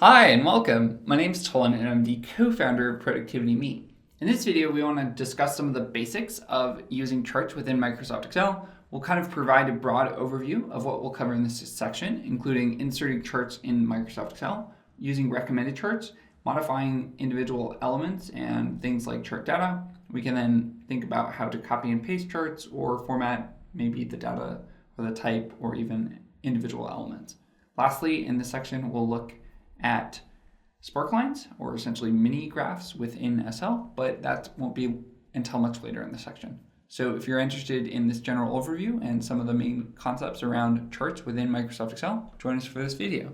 Hi and welcome. My name is Tolan and I'm the co-founder of Productivity Me. In this video, we want to discuss some of the basics of using charts within Microsoft Excel. We'll kind of provide a broad overview of what we'll cover in this section, including inserting charts in Microsoft Excel, using recommended charts, modifying individual elements and things like chart data. We can then think about how to copy and paste charts or format maybe the data or the type or even individual elements. Lastly, in this section, we'll look at sparklines, or essentially mini graphs within SL, but that won't be until much later in the section. So if you're interested in this general overview and some of the main concepts around charts within Microsoft Excel, join us for this video.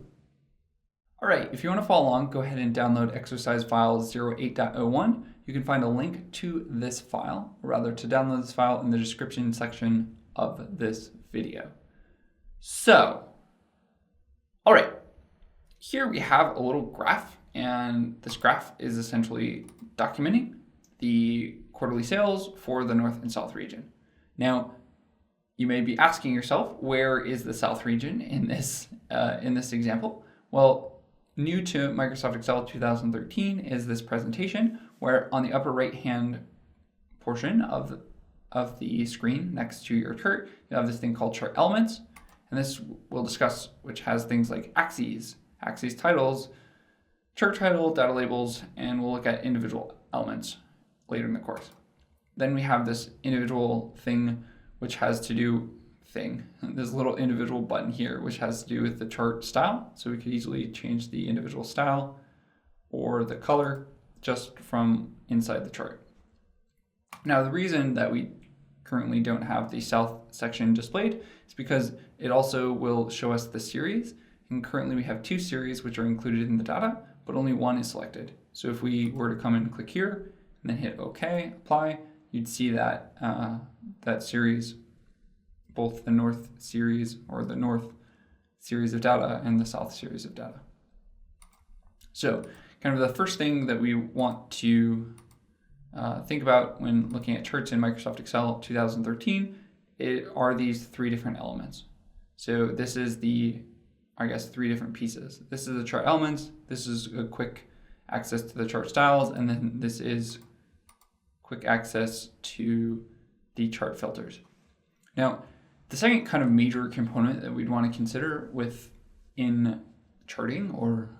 All right, if you want to follow along, go ahead and download exercise file 08.01. You can find a link to this file, or rather to download this file in the description section of this video. So, all right. Here we have a little graph, and this graph is essentially documenting the quarterly sales for the North and South region. Now, you may be asking yourself, where is the South region in this example? Well, new to Microsoft Excel 2013 is this presentation, where on the upper right-hand portion of the screen next to your chart, you have this thing called chart elements, and this we'll discuss, which has things like axes titles, chart title, data labels, and we'll look at individual elements later in the course. Then we have this individual thing, which has to do this little individual button here, which has to do with the chart style. So we could easily change the individual style or the color just from inside the chart. Now, the reason that we currently don't have the South section displayed is because it also will show us the series. And currently we have two series which are included in the data, but only one is selected. So if we were to come and click here and then hit OK, apply, you'd see that that series, both the North series or the North series of data and the South series of data. So kind of the first thing that we want to think about when looking at charts in Microsoft Excel 2013 are these three different elements. So this is three different pieces. This is the chart elements, this is a quick access to the chart styles, and then this is quick access to the chart filters. Now, the second kind of major component that we'd want to consider within charting or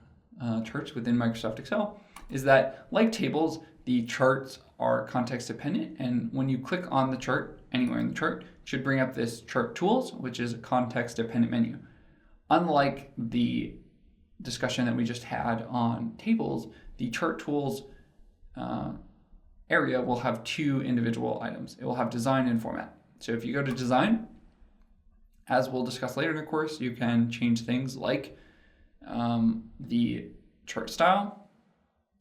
charts within Microsoft Excel is that, like tables, the charts are context dependent, and when you click on the chart anywhere in the chart, it should bring up this chart tools, which is a context dependent menu. Unlike the discussion that we just had on tables, the chart tools area will have two individual items. It will have design and format. So if you go to design, as we'll discuss later in the course, you can change things like the chart style.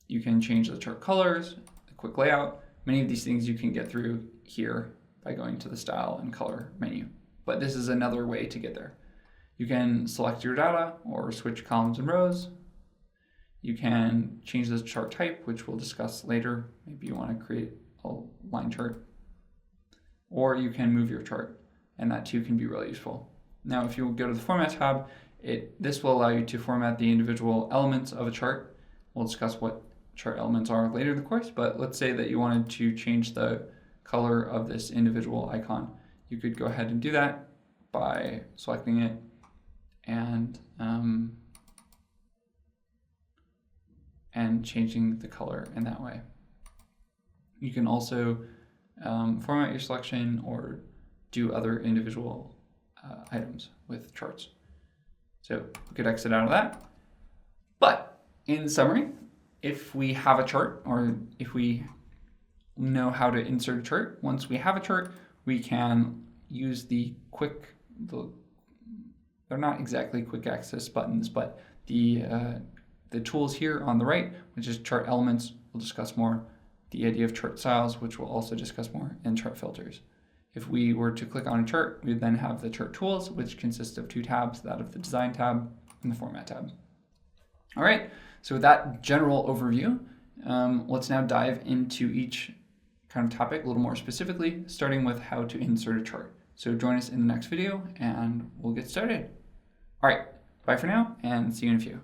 You can change the chart colors, the quick layout. Many of these things you can get through here by going to the style and color menu. But this is another way to get there. You can select your data or switch columns and rows. You can change the chart type, which we'll discuss later. Maybe you want to create a line chart. Or you can move your chart, and that too can be really useful. Now, if you go to the Format tab, this will allow you to format the individual elements of a chart. We'll discuss what chart elements are later in the course, but let's say that you wanted to change the color of this individual icon. You could go ahead and do that by selecting it and changing the color in that way. You can also format your selection or do other individual items with charts. So we could exit out of that. But in summary, if we have a chart or if we know how to insert a chart, once we have a chart, we can use they're not exactly quick access buttons, but the tools here on the right, which is chart elements, we'll discuss more, the idea of chart styles, which we'll also discuss more, and chart filters. If we were to click on a chart, we'd then have the chart tools, which consist of two tabs, that of the design tab and the format tab. All right, so with that general overview, let's now dive into each kind of topic a little more specifically, starting with how to insert a chart. So join us in the next video and we'll get started. All right, bye for now and see you in a few.